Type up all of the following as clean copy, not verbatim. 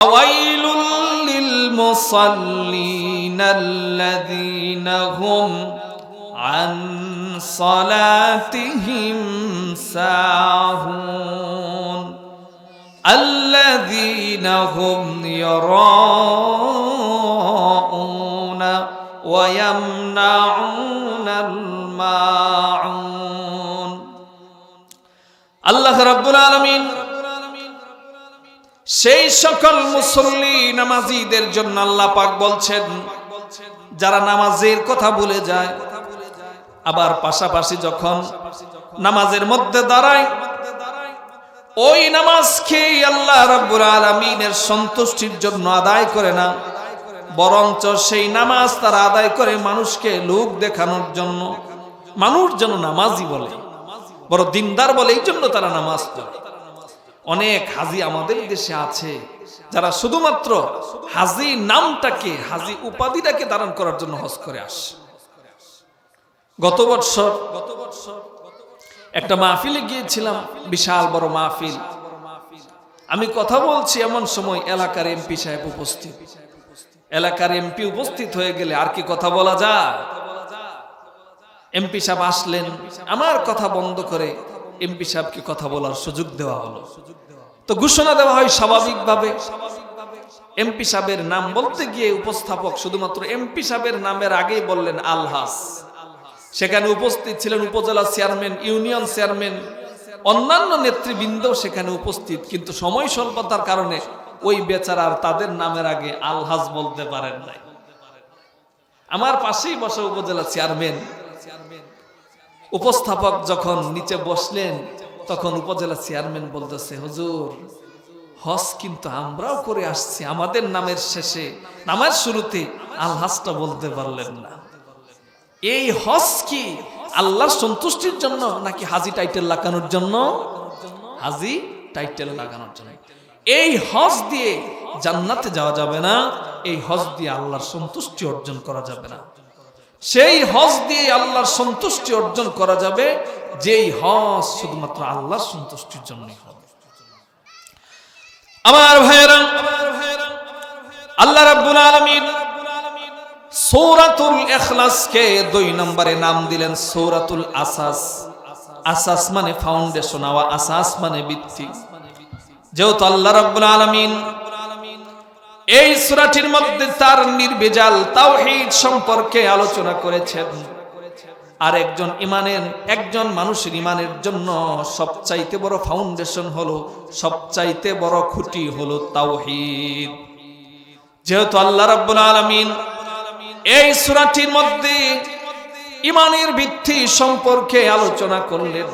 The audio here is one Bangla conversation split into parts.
ويل للمصلين الذين هم عن صلاتهم ساهون الذين هم يراءون ويمنعون الماعون আল্লাহ রাব্বুল আলামিন সেই সকল মুসল্লি নামাজীদের জন্য আল্লাহ পাক বলছেন যারা নামাজের কথা ভুলে যায়, আবার পাশাপাশি যখন নামাজের মধ্যে দাঁড়ায় ওই নামাজকে আল্লাহ রাব্বুল আলামিনের সন্তুষ্টির জন্য আদায় করে না, বরঞ্চ সেই নামাজ তারা আদায় করে মানুষকে লোক দেখানোর জন্য, মানুষ যেন নামাজি বলে, বড় দিনদার বলে, এই জন্য তারা নামাজ পড়ে। অনেক হাজি আমাদের দেশে আছে যারা শুধুমাত্র হাজি নামটাকে, হাজি উপাধিটাকে ধারণ করার জন্য হজ করে আসে। গত বছর একটা মাহফিলে গিয়েছিলাম, বিশাল বড় মাহফিল। আমি কথা বলছি এমন সময় এলাকার এমপি সাহেব উপস্থিত। এলাকার এমপি উপস্থিত হয়ে গেলে আর কি কথা বলা যায়? এমপি সাহেব আসলেন, আমার কথা বন্ধ করে এমপি সাহেবকে কথা বলার সুযোগ দেওয়া হলো। তো ঘোষণা দেওয়া হয় স্বাভাবিকভাবে। এমপি সাহেবের নাম বলতে গিয়ে উপস্থাপক শুধুমাত্র এমপি সাহেবের নামের আগেই বললেন আলহাজ। সেখানে উপস্থিত ছিলেন উপজেলা চেয়ারম্যান, ইউনিয়ন চেয়ারম্যান, অন্যান্য নেতৃবৃন্দ সেখানে উপস্থিত, কিন্তু সময় স্বল্পতার কারণে ওই বেচারার তাদের নামের আগে আলহাজ বলতে পারেন নাই। আমার পাশেই বসে উপজেলা চেয়ারম্যান। উপস্থাপক যখন নিচে বসলেন তখন উপজেলা চেয়ারম্যান বলতেছে, হুজুর হজ কিন্তু আমরাও করে আসছি, আমাদের নামের শেষে, নামের শুরুতে আলহাজটা বলতে পারলেন না। এই হজ কি আল্লাহর সন্তুষ্টির জন্য নাকি হাজি টাইটেল লাগানোর জন্য? হাজি টাইটেল লাগানোর জন্য। এই হজ দিয়ে জান্নাতে যাওয়া যাবে না, এই হজ দিয়ে আল্লাহর সন্তুষ্টি অর্জন করা যাবে না। সেই হজ দিয়ে আল্লাহর সন্তুষ্টি অর্জন করা যাবে যেই হজ শুধুমাত্র আল্লাহর সন্তুষ্টির জন্যই হবে। আমার ভাইয়েরা, আল্লাহ রাব্বুল আলামিন সূরাতুল ইখলাসকে 2 নম্বরে নাম দিলেন সূরাতুল আসাস। আসাস মানে ফাউন্ডেশন, আর আসাস মানে ভিত্তি। যেহেতু আল্লাহ রাব্বুল আলামিন এই সূরাটির মধ্যে তার নির্ভেজাল তাওহীদ সম্পর্কে আলোচনা করেছেন, আর একজন মানুষের ইমানের জন্য সবচাইতে বড় ফাউন্ডেশন হলো, সবচাইতে বড় খুঁটি হলো তাওহীদ। যেহেতু আল্লাহ রাব্বুল আলামিন এই সূরাটির মধ্যে ইমানের ভিত্তি সম্পর্কে আলোচনা করলেন,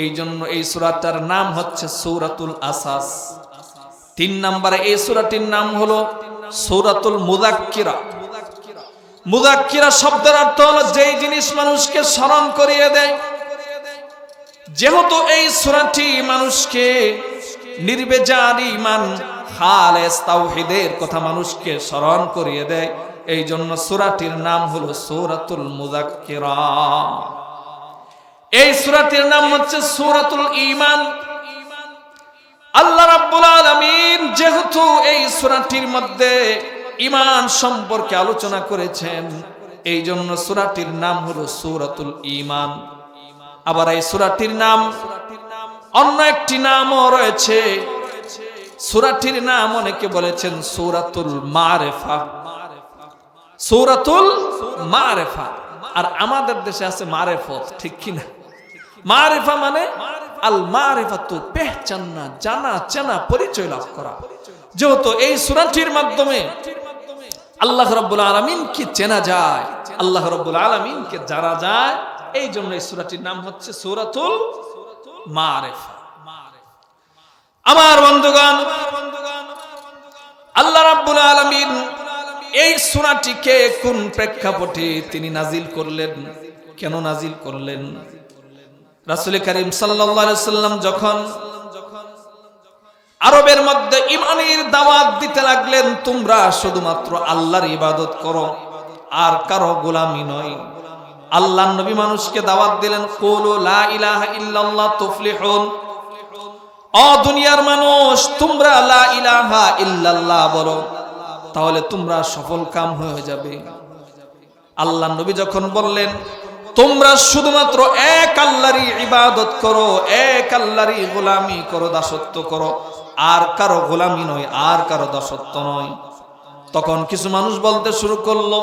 এই জন্য এই সূরাটার নাম হচ্ছে সূরাতুল আসাস। 3 নম্বরে এই সূরাটির নাম হলো সূরাতুল মুযাক্কিরা। মুযাক্কিরা শব্দের অর্থ হলো যেই জিনিস মানুষকে স্মরণ করিয়ে দেয়। যেহেতু এই সূরাটি মানুষকে নির্ভেজাল ঈমান, খালেস তাওহীদের কথা মানুষকে স্মরণ করিয়ে দেয়, এই জন্য সূরাটির নাম হলো সূরাতুল মুযাক্কিরা। এই সূরাটির নাম হচ্ছে সূরাতুল ঈমান। আল্লাহ রাব্বুল আলামিন যেহেতু এই সূরাটির মধ্যে ঈমান সম্পর্কে আলোচনা করেছেন, এই জন্য সূরাটির নাম হলো সূরাতুল ঈমান। আবার এই সূরাটির নাম অন্য একটি নামও রয়েছে। সূরাটির নাম অনেকে বলেছেন সূরাতুল মারিফা, সূরাতুল মারিফা। আর আমাদের দেশে আছে মারিফত, ঠিক কিনা? মারিফা মানে আল মারিফাতু, পেহচানা, জানা, চেনা, পরিচয় লাভ করা। যেহেতু এই সূরাটির মাধ্যমে আল্লাহ রাব্বুল আলামিনকে চেনা যায়, আল্লাহ রাব্বুল আলামিনকে জানা যায়, এই জন্য এই সূরাটির নাম হচ্ছে সূরাতুল মারিফা। আমার বন্ধুগণ, আল্লাহ রাব্বুল আলামিন এই সূরাটিকে কোন প্রেক্ষাপটে তিনি নাজিল করলেন, কেন নাজিল করলেন? রাসূল করিম সাল্লাল্লাহু আলাইহি ওয়াসাল্লাম যখন আরবের মধ্যে ঈমানের দাওয়াত দিতে লাগলেন, তোমরা শুধুমাত্র আল্লাহর ইবাদত করো, আর কারো গোলামি নয়। আল্লাহর নবী মানুষকে দাওয়াত দিলেন, কুলু লা ইলাহা ইল্লাল্লাহ তুফলিহুন, ও দুনিয়ার মানুষ, তোমরা লা ইলাহা ইল্লাল্লাহ বলো, তাহলে তোমরা সফল কাম হয়ে যাবে। আল্লাহ নবী যখন বললেন তোমরা শুধুমাত্র এক আল্লাহরই ইবাদত করো, এক আল্লাহরই গোলামি করো, দাসত্ব করো, আর কারো গোলামি নয়, আর কারো দাসত্ব নয়, তখন কিছু মানুষ বলতে শুরু করলো,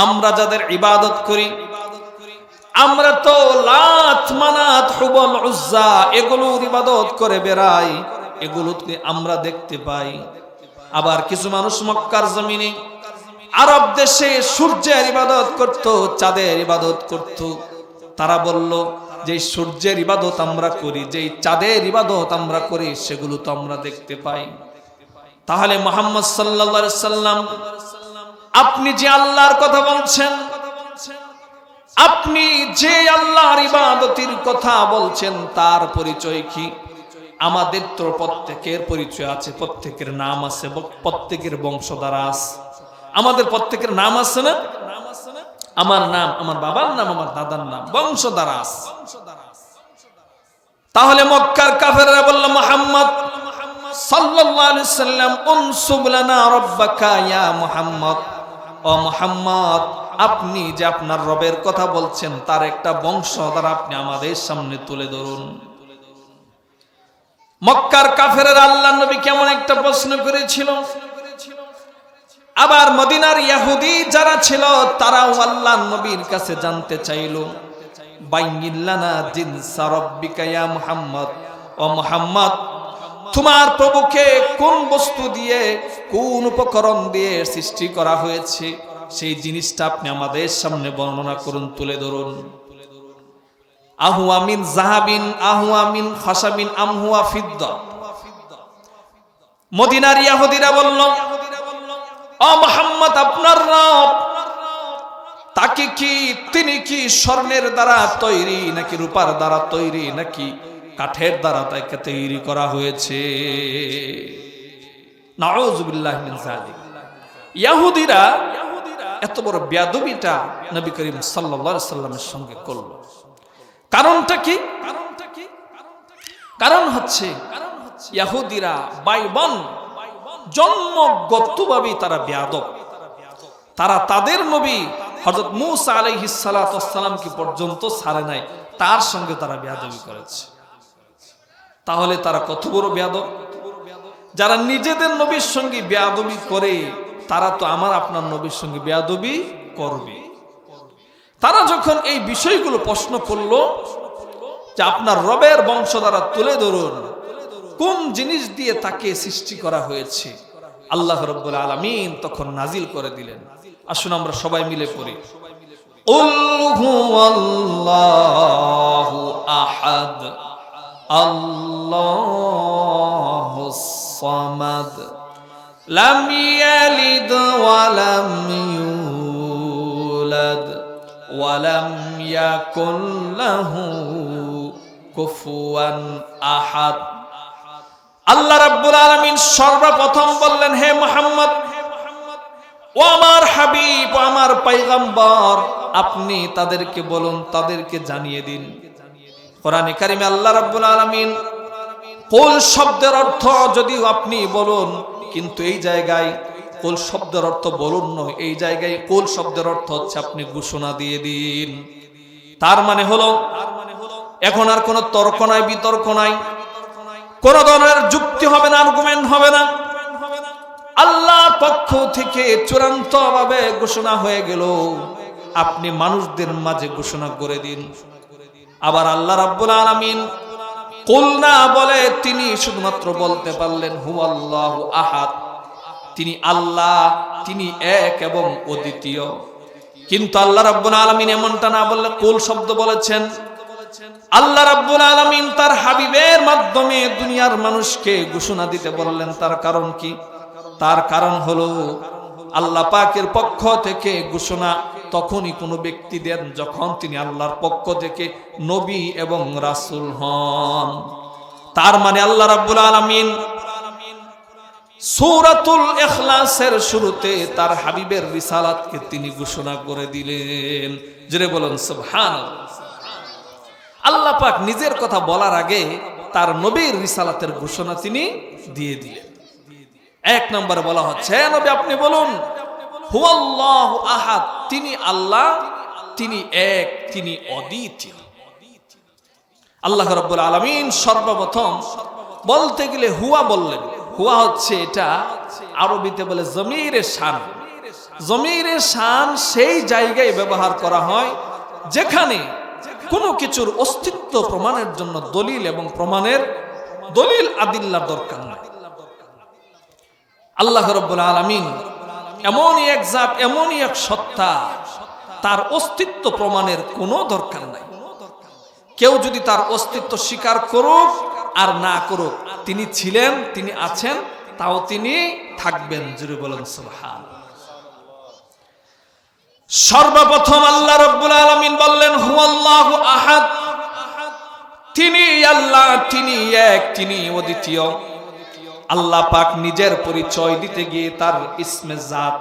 আমরা যাদের ইবাদত করি, আমরা তো লাত মানাত হুবল উজ্জা এগুলোর ইবাদত করে বেড়াই, এগুলোকে আমরা দেখতে পাই। আবার কিছু মানুষ মক্কার জমিনে আরব দেশে সূর্যের ইবাদত করত, চাঁদের ইবাদত করত। তারা বলল যে সূর্যের ইবাদত আমরা করি, যেই চাঁদের ইবাদত আমরা করি, সেগুলো তো আমরা দেখতে পাই। তাহলে মুহাম্মদ সাল্লাল্লাহু আলাইহি সাল্লাম, আপনি যে আল্লাহর কথা বলছেন, আপনি যে আল্লাহর ইবাদতের কথা বলছেন, তার পরিচয় কি? আমাদের তো প্রত্যেকের পরিচয় আছে, প্রত্যেকের নাম আছে, প্রত্যেকের বংশধর আছে। আমাদের প্রত্যেকের নাম আছে না? আমার নাম, আমার বাবার নাম, আমার দাদার নাম, বংশধর আছে। তাহলে মক্কার কাফেররা বলল, মুহাম্মদ সাল্লাল্লাহু আলাইহি সাল্লাম, উনসুব লানা রাব্বাকা ইয়া মুহাম্মদ, ও মুহাম্মদ, আপনি যে আপনার রবের কথা বলছেন, তার একটা বংশধর আপনি আমাদের সামনে তুলে ধরুন। মক্কার কাফেররা আল্লাহর নবী কেমন একটা প্রশ্ন করেছিল। আবার মদিনার ইহুদি যারা ছিল, তারাও আল্লাহর নবীর কাছে জানতে চাইল, বাইয়িল্লানা জিনসা রাব্বিকা ইয়া মুহাম্মদ, ও মুহাম্মদ, তোমার প্রভুকে কোন বস্তু দিয়ে, কোন উপকরণ দিয়ে সৃষ্টি করা হয়েছে, সেই জিনিসটা আপনি আমাদের সামনে বর্ণনা করুন, তুলে ধরুন। আহুয়া মিন যাহাবিন, আহুয়া মিন খাশাবিন, আম হুয়া ফিদ্দা। মদিনার ইহুদিরা বলল, ও মুহাম্মদ, আপনার রব তাকে কি, তিনি কি স্বর্ণের দ্বারা তৈরি, নাকি রূপার দ্বারা তৈরি, নাকি কাঠের দ্বারা তাকে তৈরি করা হয়েছে? নাউযুবিল্লাহি মিন যালিক। ইহুদিরা এত বড় বেয়াদবিটা নবী করিম সাল্লাল্লাহু আলাইহি সাল্লামের সঙ্গে করলো। কারণটা কি? কারণ হচ্ছে ইহুদিরা বাইবন জন্মগতভাবে তারা বেয়াদব। তারা তাদের নবী হযরত মূসা আলাইহিস সালাতু ওয়াস সালামকে পর্যন্ত ছাড়ে নাই, তার সঙ্গে তারা বেয়াদবি করেছে। তাহলে তারা কত বড় বেয়াদব! যারা নিজেদের নবীর সঙ্গে বেয়াদবি করে, তারা তো আমার আপনার নবীর সঙ্গে বেয়াদবি করবে। তারা যখন এই বিষয়গুলো প্রশ্ন করলো যে আপনার রবের বংশ দ্বারা তুলে ধরুন, কোন জিনিস দিয়ে তাকে সৃষ্টি করা হয়েছে, আল্লাহ রাব্বুল আলামিন তখন নাজিল করে দিলেন। আসুন আমরা সবাই মিলে পড়ি, কুল হুয়াল্লাহু আহাদ, আল্লাহুস সামাদ, লাম ইয়ালিদ ওয়া লাম ইউলাদ ওয়া লাম ইয়াকুল লাহু কুফুয়ান আহাদ। আল্লাহ রাব্বুল আলামিন সর্বপ্রথম বললেন, হে মুহাম্মদ, ও আমার হাবিব, ও আমার পয়গম্বর, আপনি তাদেরকে বলুন, তাদেরকে জানিয়ে দিন। কোরআনে কারিমে আল্লাহ রাব্বুল আলামিন কুল শব্দের অর্থ যদিও আপনি বলুন, কিন্তু এই জায়গায় কুল শব্দের অর্থ বলুন নয়, এই জায়গায় কুল শব্দের অর্থ হচ্ছে আপনি ঘোষণা দিয়ে দিন। তার মানে হলো এখন আর কোনো তর্ক নাই, বিতর্ক নাই, কোন ধরনের যুক্তি হবে না, আর্গুমেন্ট হবে না। আল্লাহর পক্ষ থেকে চূড়ান্ত ভাবে ঘোষণা হয়ে গেল, আপনি মানুষদের মাঝে ঘোষণা করে দিন। আবার আল্লাহ রাব্বুল আলামিন কুল না বলে তিনি শুধুমাত্র বলতে পারলেন হুয়াল্লাহু আহাদ, তিনি আল্লাহ, তিনি এক এবং অদ্বিতীয়। কিন্তু আল্লাহ রাব্বুল আলামিন এমনটা না বললে কুল শব্দ বলেছেন। আল্লাহ রাব্বুল আলামিন তার হাবিবের মাধ্যমে দুনিয়ার মানুষকে ঘোষণা দিতে বললেন। তার কারণ কি? তার কারণ হলো আল্লাহ পাকের পক্ষ থেকে ঘোষণা তখনই কোনো ব্যক্তি দেন যখন তিনি আল্লাহর পক্ষ থেকে নবী এবং রাসূল হন। তার মানে আল্লাহ রাব্বুল আলামিন সূরাতুল ইখলাসের শুরুতে তার হাবিবের রিসালাতকে তিনি ঘোষণা করে দিলেন। জোরে বলুন সুবহানাল্লাহ। আল্লাহ পাক নিজের কথা বলার আগে তার নবীর রিসালাতের ঘোষণা তিনি দিয়ে দিলেন। এক নম্বরে বলা হচ্ছে, হে নবী আপনি বলুন হুয়াল্লাহু আহাদ, তিনি আল্লাহ, তিনি এক, তিনি অদ্বিতীয়। আল্লাহ রাব্বুল আলামিন সর্বপ্রথম বলতে গেলে হুয়া বললেন। হুয়া হচ্ছে, এটা আরবিতে বলে জমিরে শান। জমিরে শান সেই জায়গায় ব্যবহার করা হয় যেখানে কোনো কিছুর অস্তিত্ব প্রমাণের জন্য দলিল এবং প্রমাণের দলিল আদিল্লার দরকার নাই। আল্লাহ রাব্বুল আলামিন এমনই এক জাত, এমনই এক সত্তা, তার অস্তিত্ব প্রমাণের কোনো দরকার নাই। কেউ যদি তার অস্তিত্ব স্বীকার করুক আর না করুক, তিনি ছিলেন, তিনি আছেন, তাও তিনি থাকবেন। জুড়ে বলেন সুবহানাল্লাহ। সর্বপ্রথম আল্লাহ রাব্বুল আলামিন বললেন হুয়াল্লাহু আহাদ, তিনি আল্লাহ, তিনি এক, তিনি অদ্বিতীয়। আল্লাহ পাক নিজের পরিচয় দিতে গিয়ে তার ইসমে জাত,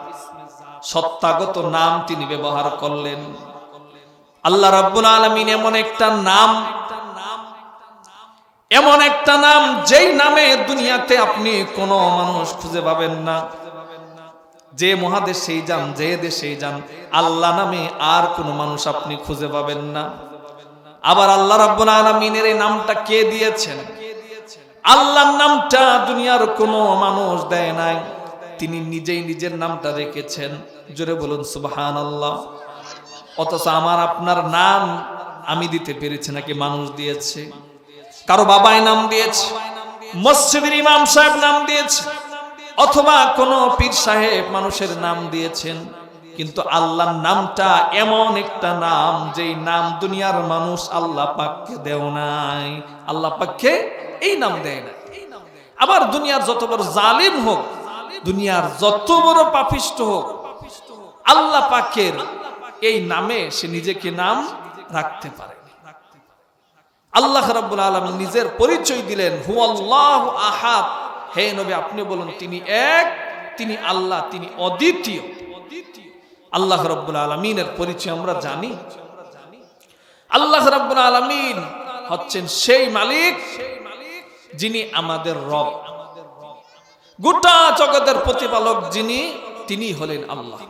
সত্তাগত নাম তিনি ব্যবহার করলেন। আল্লাহ রাব্বুল আলামিন এমন একটা নাম, এমন একটা নাম যেই নামে দুনিয়াতে আপনি কোনো মানুষ খুঁজে পাবেন না। যে মহাদেশেই যান, যে দেশেই যান, আল্লাহ নামে আর কোনো মানুষ আপনি খুঁজে পাবেন না। আবার আল্লাহ রাব্বুল আলামিনের এই নামটা কে দিয়েছেন? আল্লাহর নামটা দুনিয়ার কোনো মানুষ দেয় নাই, তিনি নিজেই নিজের নামটা রেখেছেন। জোরে বলুন সুবহানাল্লাহ। অথচ আমার আপনার নাম আমি দিতে পেরেছি নাকি মানুষ দিয়েছে? কারো বাবাই নাম দিয়েছে, মসজিদের ইমাম সাহেব নাম দিয়েছে, অথবা কোন পীর সাহেব মানুষের নাম দিয়েছেন। কিন্তু আল্লাহর নামটা এমন একটা নাম যেই নাম দুনিয়ার মানুষ আল্লাহ পাককে দেও নাই, আল্লাহ পাককে এই নাম দেয় না। আবার দুনিয়ার যত বড় জালিম হোক, দুনিয়ার যত বড় পাপিষ্ট হোক, আল্লাহ পাকের এই নামে সে নিজেকে নাম রাখতে পারে। আল্লাহ রাব্বুল আলামিন নিজের পরিচয় দিলেন হুয়াল্লাহু আহাদ। হে নবী আপনি বলুন তিনি এক, তিনি আল্লাহ, তিনি অদ্বিতীয়। আল্লাহ রাব্বুল আলামিনের পরিচয় আমরা জানি। আল্লাহ রাব্বুল আলামিন হচ্ছেন সেই মালিক যিনি আমাদের রব, গোটা জগতের প্রতিপালক যিনি, তিনি হলেন আল্লাহ।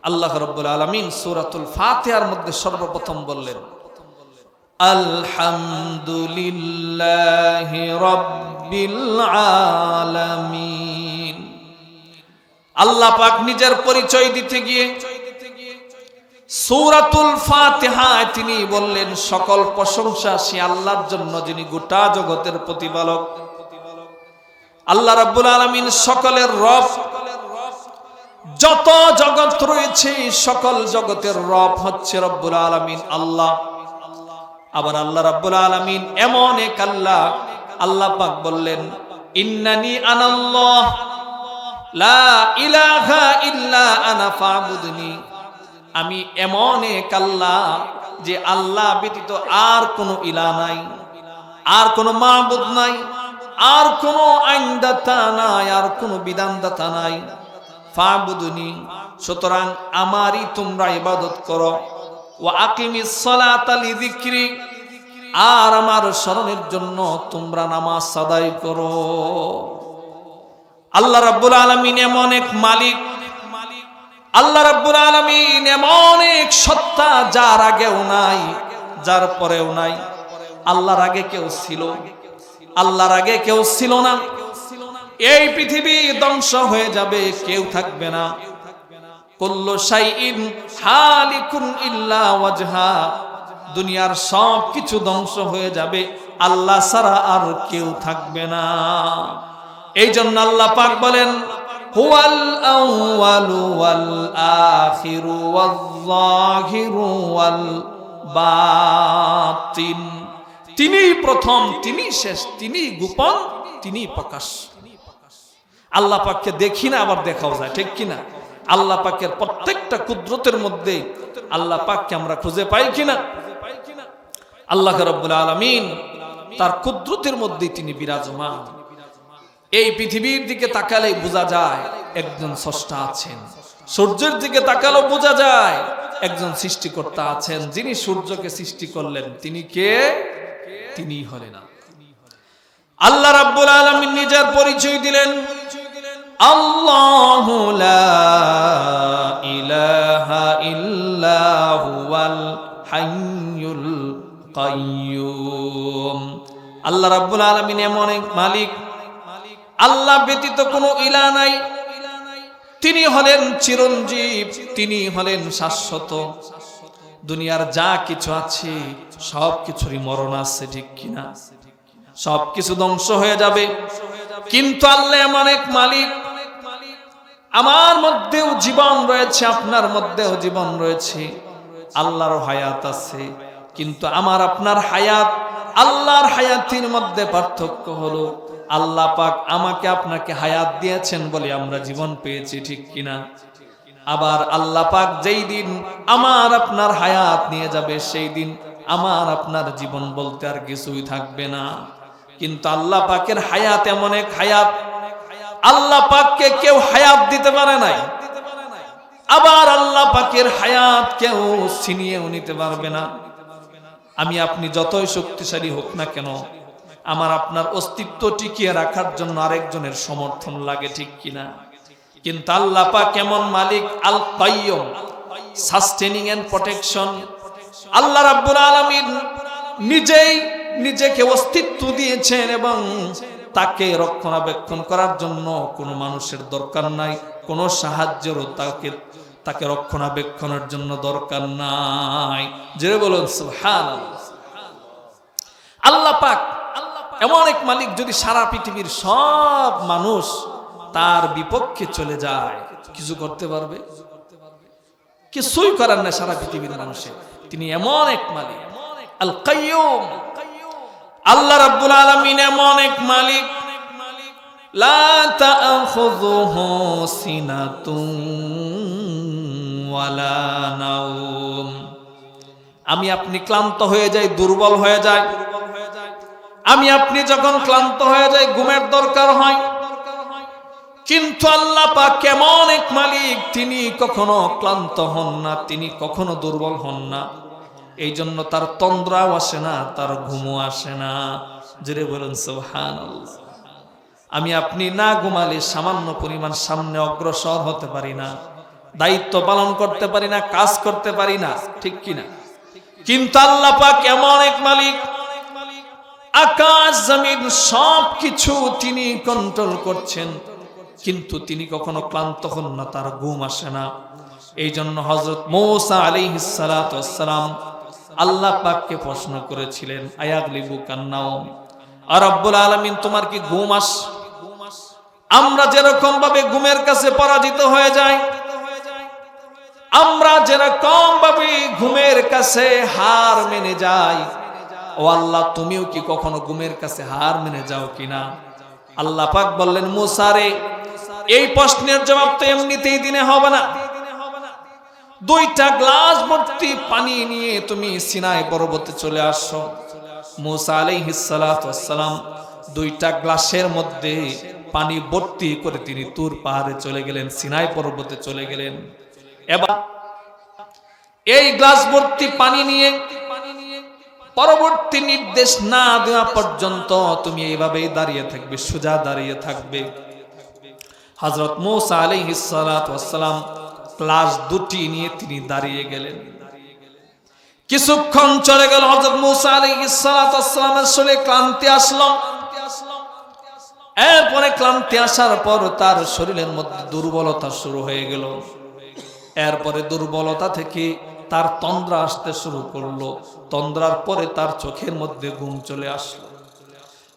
আল্লাহ রাব্বুল আলামিন সূরাতুল ফাতিহার মধ্যে সর্বপ্রথম বললেন আলহামদুলিল্লাহি রাব্বিল আলামিন। আল্লাহ পাক নিজের পরিচয় দিতে গিয়ে সূরাতুল ফাতিহায় তিনি বললেন সকল প্রশংসা সে আল্লাহর জন্য যিনি গোটা জগতের প্রতিপালক। আল্লাহ রাব্বুল আলামিন সকলের রব। যত জগৎ রয়েছে সকল জগতের রব হচ্ছে রব্বুল আলামিন আল্লাহ। আবার আল্লাহ রাব্বুল আলামিন এমন এক আল্লাহ, আল্লাহ পাক বললেন ইন্নানি আনাল্লাহ লা ইলাহা ইল্লা আনা ফাবুদনি। আমি এমন এক আল্লাহ যে আল্লাহ ব্যতীত আর কোনো ইলাহ নাই, আর কোনো মাবুদ নাই, আর কোনো আইনদাতা নাই, আর কোনো বিধানদাতা নাই। ফাবুদনি, সুতরাং আমারই তোমরা ইবাদত করো। ওয়া আকিমিস সালাতা লিযিকরি, আর আমার স্মরণের জন্য তোমরা নামাজ আদায় করো। আল্লাহ রাব্বুল আলামিন এমন এক মালিক, আল্লাহ রাব্বুল আলামিন এমন এক সত্তা যার আগেও নাই, যার পরেও নাই। আল্লাহর আগে কেউ ছিল, আল্লাহর আগে কেউ ছিল না। এই পৃথিবী ধ্বংস হয়ে যাবে, কেউ থাকবে না। কুল্লু শাইইন হালিকুন ইল্লা ওয়াজহা, দুনিয়ার সব কিছু ধ্বংস হয়ে যাবে, আল্লাহ ছাড়া আর কেউ থাকবে না। এই জন্য আল্লাহ পাক বলেন হুয়াল আউয়ালু ওয়াল আখিরু ওয়াল যাহিরু ওয়াল বাতিন। তিনি প্রথম, তিনি শেষ, তিনি গোপন, তিনি প্রকাশ। আল্লাহ পাককে দেখি না, আবার দেখাও যায়, ঠিক কিনা? আল্লাহ পাকের প্রত্যেকটা কুদরতের মধ্যে আল্লাহ পাককে আমরা খুঁজে পাই কিনা? আল্লাহ রাব্বুল আলামিন তার কুদরতের মধ্যে তিনি বিরাজমান। এই পৃথিবীর দিকে তাকালেই বোঝা যায় একজন স্রষ্টা আছেন, সূর্যের দিকে তাকালেও বোঝা যায় একজন সৃষ্টিকর্তা আছেন। যিনি সূর্যকে সৃষ্টি করলেন তিনি কে? তিনি হলেন। আল্লাহ রাব্বুল আলামিন নিজের পরিচয় দিলেন, আল্লাহু লা ইলাহা ইল্লা হুয়াল হাইয়ুল কাইয়্যুম। আল্লাহ রাব্বুল আলামিন এমন এক মালিক, আল্লাহ ব্যতীত কোনো ইলাহ নাই। তিনি হলেন চিরঞ্জীব, তিনি হলেন শাশ্বত। দুনিয়ার যা কিছু আছে সব কিছুরই মরণ আছে, ঠিক কিনা? সব কিছু ধ্বংস হয়ে যাবে, কিন্তু আল্লাহ এমন এক মালিক, আমার মধ্যেও জীবন রয়েছে, আপনার মধ্যেও জীবন রয়েছে, আল্লাহর হায়াত আছে, কিন্তু আমার আপনার হায়াত আল্লাহর হায়াতের মধ্যে পার্থক্য হলো আল্লাহ পাক আমাকে আপনাকে হায়াত দিয়েছেন বলে আমরা জীবন পেয়েছি, ঠিক কিনা? আবার আল্লাহ পাক যেই দিন আমার আপনার হায়াত নিয়ে যাবে সেই দিন আমার আপনার জীবন বলতে আর কিছুই থাকবে না। কিন্তু আল্লাহ পাকের হায়াত এমন এক হায়াত, আল্লাহ পাককে কেউ হায়াত দিতে পারে নাই, আবার আল্লাহ পাকের হায়াত কেউ ছিনিয়েও নিতে পারবে না। আমি আপনি যতই শক্তিশালী হোক না কেন, আমার আপনার অস্তিত্ব টিকিয়ে রাখার জন্য আরেকজনের সমর্থন লাগে, ঠিক কিনা? কিন্তু আল্লাহ পাক কেমন মালিক, আল কাইয়্যুম, সাস্টেনিং এন্ড প্রোটেকশন। আল্লাহ রাব্বুল আলামিন নিজেই নিজেকে অস্তিত্ব দিয়েছেন এবং তাকে রক্ষণাবেক্ষণ করার জন্য কোনো মানুষের দরকার নাই, কোনো সাহায্যেরও তাকে রক্ষণাবেক্ষণের জন্য দরকার নাই। জোরে বলুন সুবহানাল্লাহ। আল্লাহ পাক এমন এক মালিক, যদি সারা পৃথিবীর সব মানুষ তার বিপক্ষে চলে যায়, কিছু করতে পারবে? কিছুই করার না সারা পৃথিবীর মানুষের। তিনি এমন এক মালিক, আল কাইয়্যুম। আল্লাহ রাব্বুল আলামিন এমন এক মালিক, লা তা'খুযুহু সিনাতুন ওয়ালা নাওম। আমি আপনি ক্লান্ত হয়ে যাই, দুর্বল হয়ে যাই, আমি আপনি যখন ক্লান্ত হয়ে যাই ঘুমের দরকার হয়, কিন্তু আল্লাহ পাক কেমন এক মালিক, তিনি কখনো ক্লান্ত হন না, তিনি কখনো দুর্বল হন না। এই জন্য তার তন্দ্রাও আসে না, তার ঘুমও আসে না। জোরে বলুন সুবহানাল্লাহ। আমি আপনি না ঘুমালে সামান্য পরিমাণ সামনে অগ্রসর হতে পারি না, দায়িত্ব পালন করতে পারি না, কাজ করতে পারি না, ঠিক কিনা? কিন্তু আল্লাহ পাক এমন এক মালিক, আকাশ জমিন সব কিছু তিনি কন্ট্রোল করছেন, কিন্তু তিনি কখনো ক্লান্ত হন না, তার ঘুম আসে না। এই জন্য হযরত মূসা আলাইহিস সালাতু ওয়াস সালাম আল্লাহ পাককে প্রশ্ন করেছিলেন, আয়াগলিবু কান্নাওম, আর রব্বুল আলামিন তোমার কি ঘুম আসে? আমরা যেরকম ভাবে ঘুমের কাছে পরাজিত হয়ে যাই, আমরা যেরকম ভাবে ঘুমের কাছে হার মেনে যাই, ও আল্লাহ তুমিও কি কখনো ঘুমের কাছে হার মেনে যাও কিনা? আল্লাহ পাক বললেন, মূসা রে, এই প্রশ্নের জবাব তো এমনিতেই দিনে হবে না। 2টা গ্লাস ভর্তি পানি নিয়ে তুমি সিনাই পর্বতে চলে আসো। মূসা আলাইহিস সালাতু ওয়াস সালাম 2টা গ্লাসের মধ্যে পানি ভর্তি করে তিনি তুর পাহাড়ে চলে গেলেন, সিনাই পর্বতে চলে গেলেন। এবার এই গ্লাস ভর্তি পানি নিয়ে পরবর্তী নির্দেশ না দেওয়া পর্যন্ত তুমি এইভাবেই দাঁড়িয়ে থাকবে, সোজা দাঁড়িয়ে থাকবে। হযরত মূসা আলাইহিস সালাতু ওয়াস সালাম গ্লাস 2টি নিয়ে তিনি দাঁড়িয়ে গেলেন। কিছুক্ষণ চলে গেল, হযরত মূসা আলাইহিস সালাতু ওয়াস সালামের শরীরে ক্লান্তি আসলো। এরপরে ক্লান্তি আসার পর তার শরীরের মধ্যে দুর্বলতা শুরু হয়ে গেল। এরপরে দুর্বলতা থেকে তার তন্দ্রা আসতে শুরু করলো, তন্দ্রার পরে তার চোখের মধ্যে ঘুম চলে আসলো।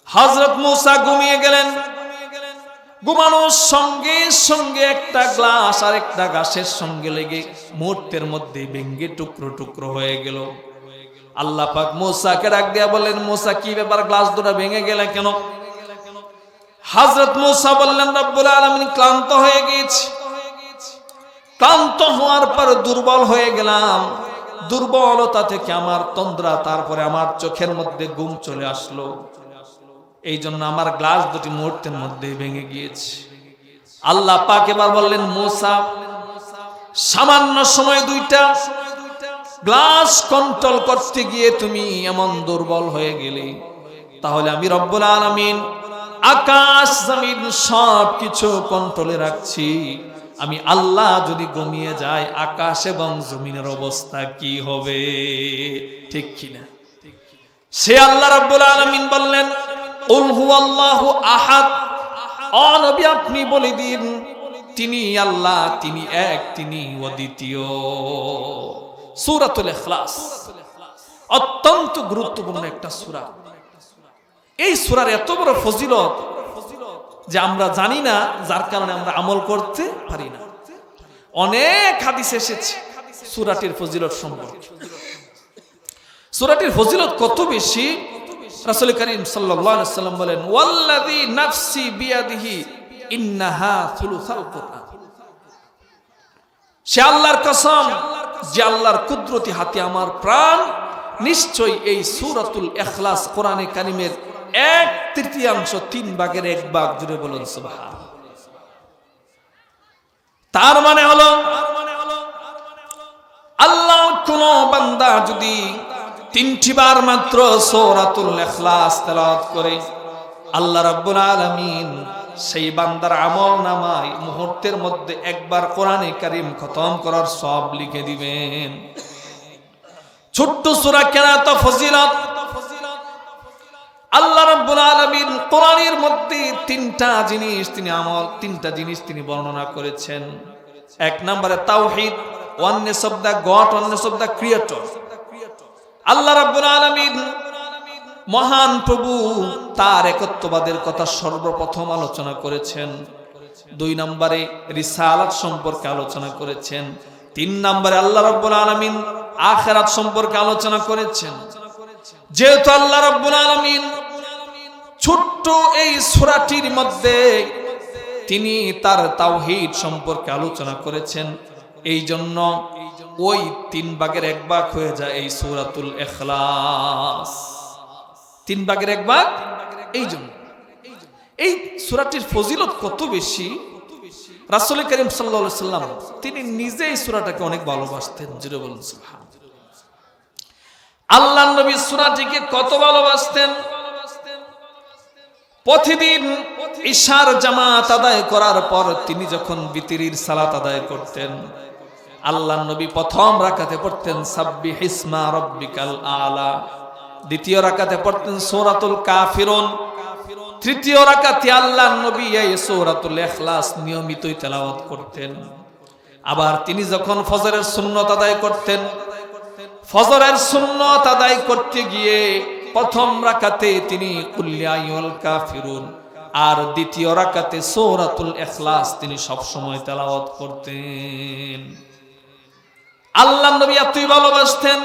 হযরত মূসা ঘুমিয়ে গেলেন। ঘুমানোর সঙ্গে সঙ্গে একটা গ্লাস আর একটা গাছের সঙ্গে লেগে মুহূর্তের মধ্যে ভেঙে টুকরো টুকরো হয়ে গেল। আল্লাহ পাক মূসাকে ডাক দিয়া বললেন, মূসা কি ব্যাপার, গ্লাস দুটো ভেঙে গেল কেন? হযরত মূসা বললেন, রব্বুল আলামিন ক্লান্ত হয়ে গেছি, ক্লান্ত হওয়ার পর দুর্বল হয়ে গেলাম, দুর্বলতা থেকে আমার তন্দ্রা, তারপরে আমার চোখের মধ্যে ঘুম চলে আসলো, এই জন্য আমার গ্লাস 2টি মুহূর্তের মধ্যে ভেঙে গিয়েছে। আল্লাহ পাক এবার বললেন, মূসা সামান্য সময় 2টা গ্লাস কন্ট্রোল করতে গিয়ে তুমি এমন দুর্বল হয়ে গেলে, তাহলে আমি রব্বুল আলামিন আকাশ জমিন সব কিছু কন্ট্রোলে রাখছি, আমি আল্লাহ যদি ঘুমিয়ে যায় আকাশ এবং জমিনের অবস্থা কি হবে? ঠিক কিনা? সে আল্লাহ রাব্বুল আলামিন বললেন, কুল হুয়াল্লাহু আহাদ, ও নবী আপনি বলে দিন তিনি আল্লাহ, তিনি এক, তিনি অদ্বিতীয়। সূরাতুল ইখলাস অত্যন্ত গুরুত্বপূর্ণ একটা সূরা। এই সূরার এত বড় ফজিলত যে আমরা জানি না, যার কারণে আমরা আমল করতে পারি না। অনেক হাদিস এসেছে সূরাটির ফজিলত সম্পর্কে। সূরাটির ফজিলত কত বেশি, রাসূল করিম সাল্লাল্লাহু আলাইহি ওয়াসাল্লাম বলেন, ওয়াল্লাযী নাফসি বিয়াদিহি ইন্নাহা সুলুসাল কুরআন। সে আল্লাহর কসম, যে আল্লাহর কুদরতি হাতে আমার প্রাণ, নিশ্চয় এই সূরাতুল ইখলাস কোরআনে কারীমের 1/3, 3 ভাগের 1 ভাগ। জুড়ে বলুন সুবহান। তার মানে হলো আল্লাহ কোন বান্দা যদি 3টি বার মাত্র সূরাতুল ইখলাস তেলাওয়াত করে, আল্লাহ রাব্বুল আলামিন সেই বান্দার আমলনামায় মুহূর্তের মধ্যে একবার কোরআনে কারীম খতম করার সওয়াব লিখে দিবেন। ছোট্ট সূরা কেন এত ফজিলত? আল্লাহ রাব্বুল আলামিন কোরআনের মধ্যে 3টা জিনিস তিনি বর্ণনা করেছেন। 1 নম্বরে তাওহীদ, oneness of the God, oneness of the Creator। আল্লাহ রাব্বুল আলামিন মহান প্রভু তার একত্ববাদের কথা সর্বপ্রথম আলোচনা করেছেন। 2 নম্বরে রিসালাত সম্পর্কে আলোচনা করেছেন। 3 নম্বরে আল্লাহ রাব্বুল আলামিন আখিরাত সম্পর্কে আলোচনা করেছেন। যেহেতু আল্লাহ রাব্বুল আলামিন ছোট্ট এই সূরাটির মধ্যে তিনি তার তাওহীদ সম্পর্কে আলোচনা করেছেন, এই জন্য ওই 3 ভাগের 1 ভাগ হয়ে যায় এই সূরাতুল ইখলাস। 3 ভাগের 1 ভাগ। এই জন্য এই সূরাটির ফজিলত কত বেশি, রাসূল করিম সাল্লাল্লাহু আলাইহি ওয়াসাল্লাম তিনি নিজে এই সূরাটাকে অনেক ভালোবাসতেন। জুড়ে বলুন সুবহান। আল্লাহর নবী সূরাটিকে কত ভালোবাসতেন। প্রতিদিন ইশার জামাত আদায় করার পর তিনি যখন বিতিরির সালাত আদায় করতেন, আল্লাহর নবী প্রথম রাকাতে পড়তেন সাব্বিহিসমা রাব্বিকাল আলা, দ্বিতীয় রাকাতে পড়তেন সূরাতুল কাফিরুন, তৃতীয় রাকাতে আল্লাহর নবী এই সূরাতুল ইখলাস নিয়মিতই তেলাওয়াত করতেন। আবার তিনি যখন ফজরের সুন্নত আদায় করতেন, ফজরের সুন্নত আদায় করতে গিয়ে প্রথম রাকাতে তিনি কুল ইয়া আইয়ুল কাফিরুন আর দ্বিতীয় রাকাতে সূরাতুল ইখলাস তিনি সব সময় তেলাওয়াত করতেন। আল্লাহর নবী এতই ভালোবাসতেন,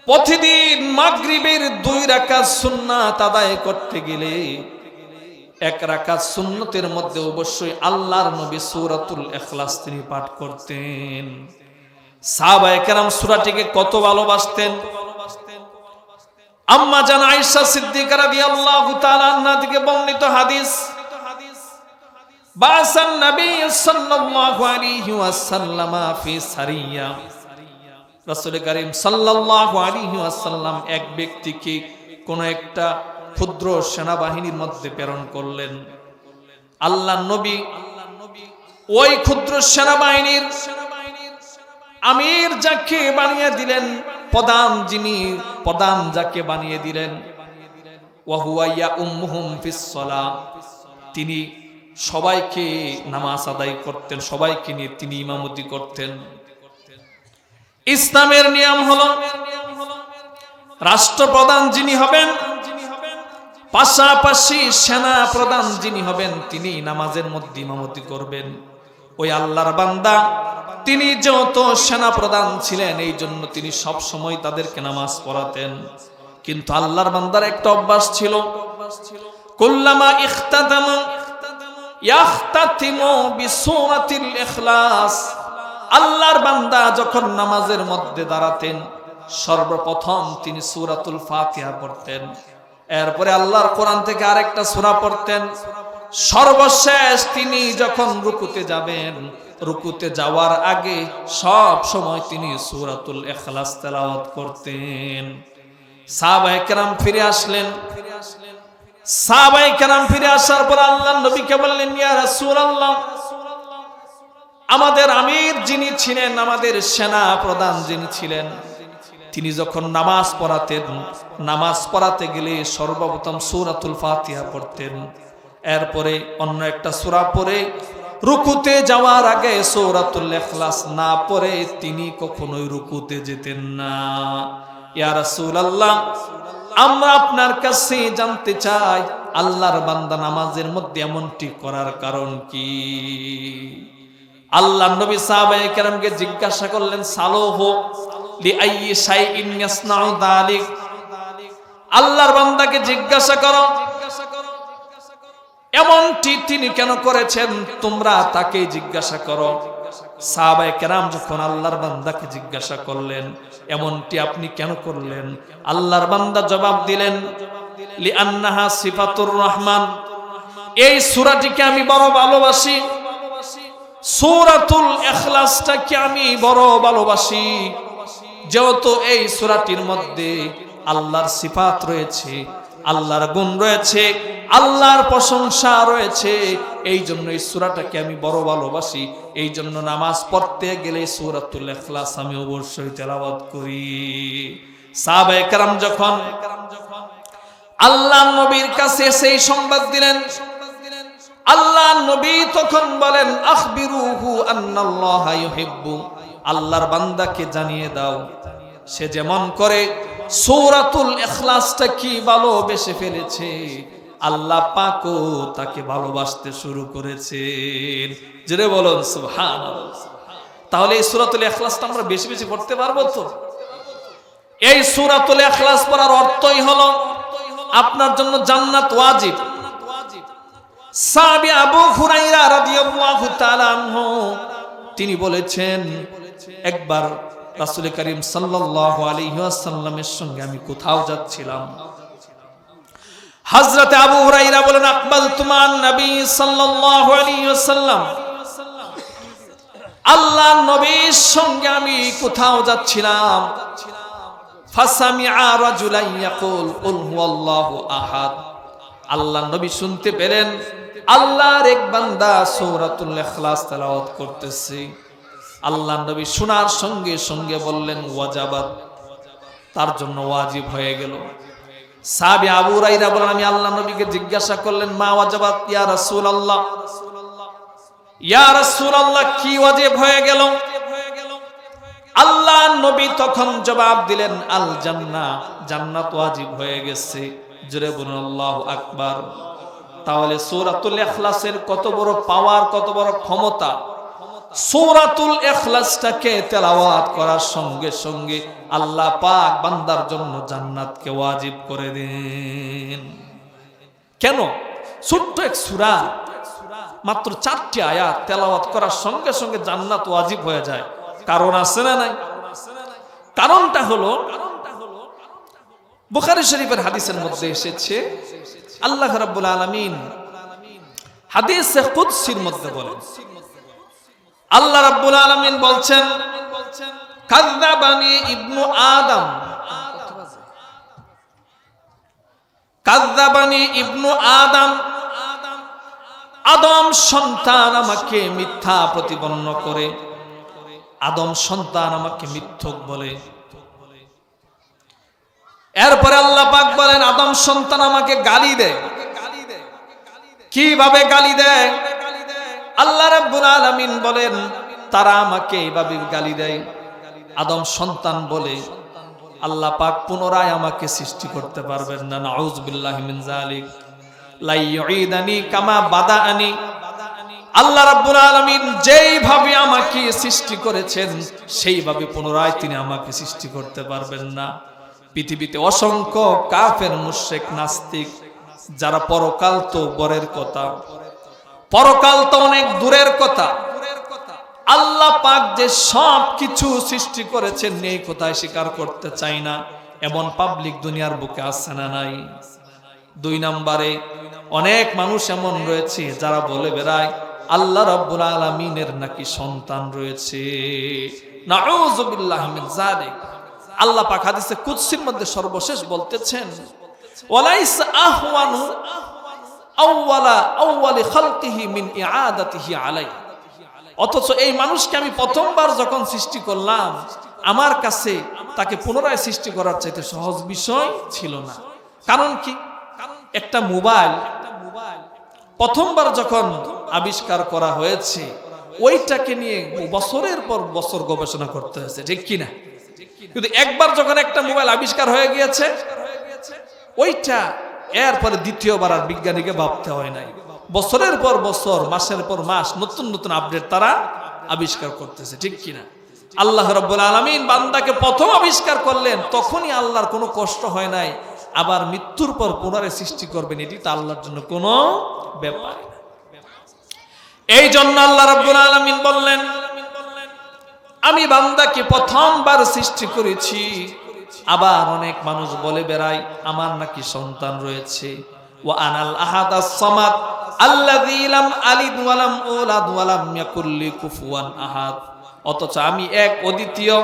প্রতিদিন মাগরিবের 2 রাকাত সুন্নাত আদায় করতে গেলে 1 রাকাত সুন্নতের মধ্যে অবশ্যই আল্লাহর নবী সূরাতুল ইখলাস তিনি পাঠ করতেন। সাহাবায়ে কেরাম সূরাটিকে কত ভালোবাসতেন। আম্মা জান আয়েশা সিদ্দিকা রাদিয়াল্লাহু তাআলা আনহা থেকে বর্ণিত হাদিস, বাসান নবী সাল্লাল্লাহু আলাইহি ওয়াসাল্লাম ফি সারিয়া, রাসূল করিম সাল্লাল্লাহু আলাইহি ওয়াসাল্লাম এক ব্যক্তিকে কোন একটা ক্ষুদ্র সেনাবাহিনীর মধ্যে প্রেরণ করলেন। আল্লাহর নবী ওই ক্ষুদ্র সেনাবাহিনীর আমির যাকে বানিয়ে দিলেন, প্রধান যাকে বানিয়ে দিলেন, ওয়া হুয়া ইয়াউম্মুহুম ফিস সালাহ, তিনি সবাইকে নামাজ আদায় করতেন, সবাইকে নিয়ে তিনি ইমামতি করতেন। ইসলামের নিয়ম হলো রাষ্ট্রপ্রধান যিনি হবেন, পাশাপাশি সেনা প্রধান যিনি হবেন, তিনি নামাজের মধ্যে ইমামতি করবেন। ওই আল্লাহর বান্দা তিনি যেহেতু সেনা প্রধান ছিলেন, এই জন্য তিনি সব সময় তাদেরকে নামাজ পড়াতেন। কিন্তু আল্লাহর বান্দার একটা অভ্যাস ছিল, কুল্লামা ইখতাতামু ইয়াখতাতিমু বিসূরাতিল ইখলাস, আল্লাহর বান্দা যখন নামাজের মধ্যে দাঁড়াতেন সর্বপ্রথম তিনি সূরাতুল ফাতিহা পড়তেন, এরপরে আল্লাহর কোরআন থেকে আরেকটা সূরা পড়তেন, সর্বশেষ তিনি যখন রুকুতে যাবেন, রুকুতে যাওয়ার আগে সব সময় তিনি সূরাতুল ইখলাস তেলাওয়াত করতেন। সাহাবায়ে কেরাম ফিরে আসলেন, সাহাবায়ে কেরাম ফিরে আসার পর আল্লাহর নবীকে বললেন, ইয়া রাসূলুল্লাহ, আমাদের আমির যিনি ছিলেন, আমাদের সেনা প্রধান যিনি ছিলেন, তিনি যখন নামাজ পড়াতেন, নামাজ পড়াতে গেলে সর্বপ্রথম সূরাতুল ফাতিহা পড়তেন, এরপরে অন্য একটা সূরা পড়ে রুকুতে যাওয়ার আগে সূরাতুল ইখলাস না পড়ে তিনি কখনোই রুকুতে যেতেন না। ইয়া রাসূলুল্লাহ, আমরা আপনার কাছে জানতে চাই আল্লাহর বান্দা নামাজের মধ্যে এমনটি করার কারণ কি? আল্লাহর নবী সাহাবায়ে কেরামকে জিজ্ঞাসা করলেন, সালুহু লিআইয়ি শাইইন ইয়াসনাউ যালিক, আল্লাহর বান্দাকে জিজ্ঞাসা করো এমনটি তিনি কেন করেছেন, তোমরা তাকে জিজ্ঞাসা করো। সাহাবায়ে কেরাম যখন আল্লাহর বান্দাকে জিজ্ঞাসা করলেন এমনটি আপনি কেন করলেন, আল্লাহর বান্দা জবাব দিলেন, লিআন্নাহা সিফাতুর রহমান, এই সূরাটিকে আমি বড় ভালোবাসি, সূরাতুল ইখলাসটাকে আমি বড় ভালোবাসি, যেহেতু এই সূরাটির মধ্যে আল্লাহর সিফাত রয়েছে, আল্লাহর গুণ রয়েছে, আল্লাহর প্রশংসা রয়েছে, এই জন্য এই সূরাটাকে আমি বড় ভালোবাসি, এই জন্য নামাজ পড়তে গেলে সূরাতুল ইখলাস আমি অবশ্যই তেলাওয়াত করি। সাহাবায়ে কেরাম যখন আল্লাহর নবীর কাছে সেই সংবাদ দিলেন, আল্লাহর নবী তখন বলেন, আখবিরুহু আন্নাল্লাহা ইউহিব্বু, আল্লাহর বান্দাকে জানিয়ে দাও সে যেমন করে সূরাতুল ইখলাসটা কি ভালোবেসে ফেলেছে, আল্লাহ পাকও তাকে ভালোবাসতে শুরু করেছেন। জোরে বলুন সুবহানাল্লাহ। তাহলে এই সূরাতুল ইখলাসটা আমরা বেশি বেশি পড়তে পারবো তো? এই সূরাতুল ইখলাস পড়ার অর্থই হলো আপনার জন্য জান্নাত ওয়াজিব। সাহাবী আবু হুরায়রা রাদিয়াল্লাহু তাআলা আনহু তিনি বলেছেন, একবার রাসূল করিম সাল্লাল্লাহু আলাইহি ওয়াসাল্লামের সঙ্গে আমি কোথাও যাচ্ছিলাম। হযরত আবু হুরায়রা বলেন, আকবালতু মান নবী সাল্লাল্লাহু আলাইহি ওয়াসাল্লাম, আল্লাহর নবীর সঙ্গে আমি কোথাও যাচ্ছিলাম। ফাসামিআ রাজুলান ইয়াকুল কুল হুয়াল্লাহু আহাদ, আল্লাহর নবী শুনতে পেলেন আল্লাহর এক বান্দা সূরাতুল ইখলাস তেলাওয়াত করতেছে। আল্লাহর নবী শোনার সঙ্গে সঙ্গে বললেন, ওয়াজাবাত, তার জন্য ওয়াজিব হয়ে গেল। সাহাবী আবু হুরায়রা বলেন, আমি আল্লাহর নবীকে জিজ্ঞাসা করলেন, মা ওয়াজাবাত ইয়া রাসূলুল্লাহ, ইয়া রাসূলুল্লাহ কি ওয়াজিব হয়ে গেল? আল্লাহর নবী তখন জবাব দিলেন, আল জান্নাহ, জান্নাত ওয়াজিব হয়ে গেছে। জোরে বলুন আল্লাহু আকবার। তাহলে সূরাতুল ইখলাসের কত বড় পাওয়ার, কত বড় ক্ষমতা। সূরাতুল ইখলাসটাকে তেলাওয়াত করার সঙ্গে সঙ্গে আল্লাহ পাক বান্দার জন্য জান্নাতকে ওয়াজিব করে দেন। কেন? ছোট্ট এক সূরা, মাত্র 4টি আয়াত তেলাওয়াত করার সঙ্গে সঙ্গে জান্নাত ওয়াজিব হয়ে যায়। কারণ আছে না নাই? কারণটা হলো বুখারী শরীফের হাদিসের মধ্যে এসেছে, আল্লাহ রাব্বুল আলামিন হাদিসে কুদসির মধ্যে বলেন, আল্লাহ রাব্বুল আলামিন বলছেন, কাযযাবানি ইবনু আদম, কাযযাবানি ইবনু আদম, আদম সন্তান আমাকে মিথ্যা প্রতিপন্ন করে, আদম সন্তান আমাকে মিথ্যক বলে। এরপরে আল্লাহ পাক বলেন, আদম সন্তান আমাকে গালি দেয়। কিভাবে গালি দেয়? আল্লাহ রাব্বুল আলামিন বলেন, তারা আমাকে এইভাবে গালি দেয়। আদম সন্তান বলে, আল্লাহ পাক পুনরায় আমাকে সৃষ্টি করতে পারবেন না। নাউযু বিল্লাহি মিন যালিক। লা ইউঈদানি কামা বাদাআনি, আল্লাহ রাব্বুল আলামিন যেইভাবে আমাকে সৃষ্টি করেছেন সেইভাবে পুনরায় তিনি আমাকে সৃষ্টি করতে পারবেন না। পৃথিবীতে অসংখ্য কাফের, মুশরিক, নাস্তিক যারা পরকাল তো বরের কথা, পরকাল তো অনেক দূরের কথা, আল্লাহ পাক যে সব কিছু সৃষ্টি করেছেন এই কথায় স্বীকার করতে চাই না, এমন পাবলিক দুনিয়ার বুকে আছে না নাই? 2 নম্বরে অনেক মানুষ এমন রয়েছে যারা বলে বেড়ায় আল্লাহ রাব্বুল আলামিনের নাকি সন্তান রয়েছে। নাউযু বিল্লাহি মিন যালিক। আল্লাহ পাক হাদিসে কুদসির মধ্যে সর্বশেষ বলতেছেন, ওয়ালাইসা আহওয়ানু আউয়ালি খালকিহি মিন ইআদাতিহি আলাইহি। অথচ এই মানুষকে আমি প্রথমবার যখন সৃষ্টি করলাম, আমার কাছে তাকে পুনরায় সৃষ্টি করার চাইতে সহজ বিষয় ছিল না। কারণ কি? একটা মোবাইল প্রথমবার যখন আবিষ্কার করা হয়েছে, ওইটাকে নিয়ে বছরের পর বছর গবেষণা করতে হয়েছে, ঠিক কিনা? কিন্তু একবার যখন একটা মোবাইল আবিষ্কার হয়ে গিয়েছে, ওইটা এরপরে দ্বিতীয়বার আর বিজ্ঞানীকে ভাবতে হয় নাই। বছরের পর বছর, মাসের পর মাস নতুন নতুন আপডেট তারা আবিষ্কার করতেছে, ঠিক কিনা? আল্লাহ রাব্বুল আলামিন বান্দাকে প্রথম আবিষ্কার করলেন, তখনই আল্লাহর কোনো কষ্ট হয় নাই। আবার মৃত্যুর পর পুনরায় সৃষ্টি করবেন, এটি তো আল্লাহর জন্য কোনো ব্যাপার না। এই জন্য আল্লাহ রাব্বুল আলামিন বললেন, আমি বান্দাকে প্রথমবার সৃষ্টি করেছি। আবার অনেক মানুষ বলে বেড়ায় আমার নাকি সন্তান রয়েছে, ওয়া আনাল আহাদাস সামাদ আল্লাযী লাম আলিদ ওয়া লাম উলাদ ওয়া লাম ইয়াকুল লি কুফুয়ান আহাদ। অথচ আমি এক অদ্বিতীয়,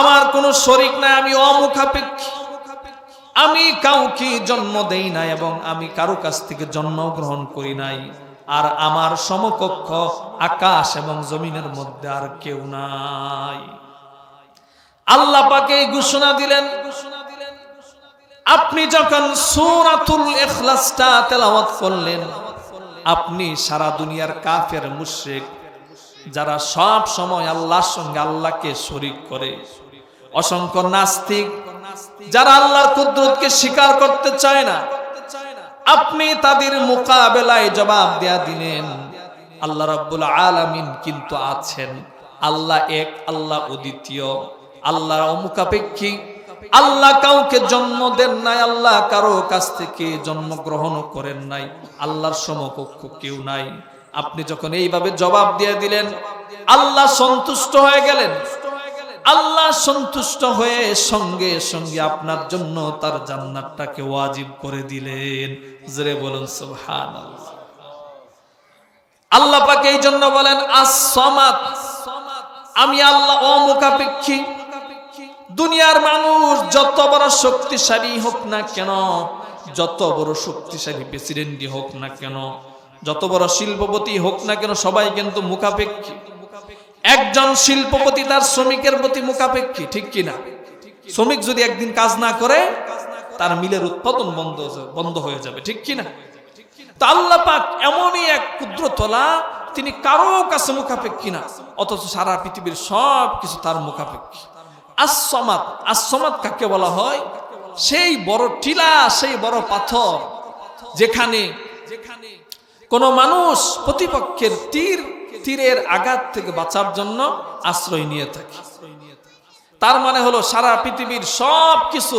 আমার কোনো শরীক নাই, আমি অমুখাপেক্ষী, আমি কাউকে জন্ম দেই নাই এবং আমি কারো কাছ থেকে জন্ম গ্রহণ করি নাই। আর আমার সমকক্ষ আকাশ এবং জমিনের মধ্যে আর কেউ নাই। আল্লাহ পাক এই ঘোষণা দিলেন। আপনি যখন সূরাতুল ইখলাসটা তেলাওয়াত করলেন, আপনি সারা দুনিয়ার কাফের মুশরিক যারা সব সময় আল্লাহর সঙ্গে আল্লাহকে শরীক করে, অসংখ্য নাস্তিক যারা আল্লাহর কুদরতকে স্বীকার করতে চায় না, আপনি তাদের মোকাবেলায় জবাব দেয়া দিলেন আল্লাহ রাব্বুল আলামিন কিন্তু আছেন, আল্লাহ এক, আল্লাহ অদ্বিতীয়, আল্লাহ অমুখাপেক্ষী, আল্লাহ কাউকে জন্ম দেন নাই, আল্লাহ কারো কাছ থেকে জন্ম গ্রহণ করেন নাই, আল্লাহর সমকক্ষ কেউ নাই। আপনি যখন এইভাবে জবাব দিয়ে দিলেন, আল্লাহ সন্তুষ্ট হয়ে গেলেন। আল্লাহ সন্তুষ্ট হয়ে সঙ্গে সঙ্গে আপনার জন্য তার জান্নাতটাকে ওয়াজিব করে দিলেন। জোরে বলুন সুবহানাল্লাহ। আল্লাহ পাক এই জন্য বলেন আস-সামাদ, আমি আল্লাহ অমুখাপেক্ষী। দুনিয়ার মানুষ যত বড় শক্তিশালী হোক না কেন, যত বড় শক্তিশালী প্রেসিডেন্টই হোক না কেন, যত বড় শিল্পপতি হোক না কেন, সবাই কিন্তু মুখাপেক্ষী। একজন শিল্পপতি তার শ্রমিকের প্রতি মুখাপেক্ষী, ঠিক কিনা? শ্রমিক যদি একদিন কাজ না করে, তার মিলের উৎপাদন বন্ধ হয়ে যাবে, ঠিক কিনা? তো আল্লাহ পাক এমনই এক কুদরতওয়ালা, তিনি কারো কাছে মুখাপেক্ষী না, অথচ সারা পৃথিবীর সব কিছু তার মুখাপেক্ষী। আস-সামাদ, আস-সামাদ কাকে বলা হয়? সেই বড় টিলা, সেই বড় পাথর, যেখানে কোন মানুষ প্রতিপক্ষের তীরের আঘাত থেকে বাঁচার জন্য আশ্রয় নিয়ে থাকে। তার মানে হলো সারা পৃথিবীর সব কিছু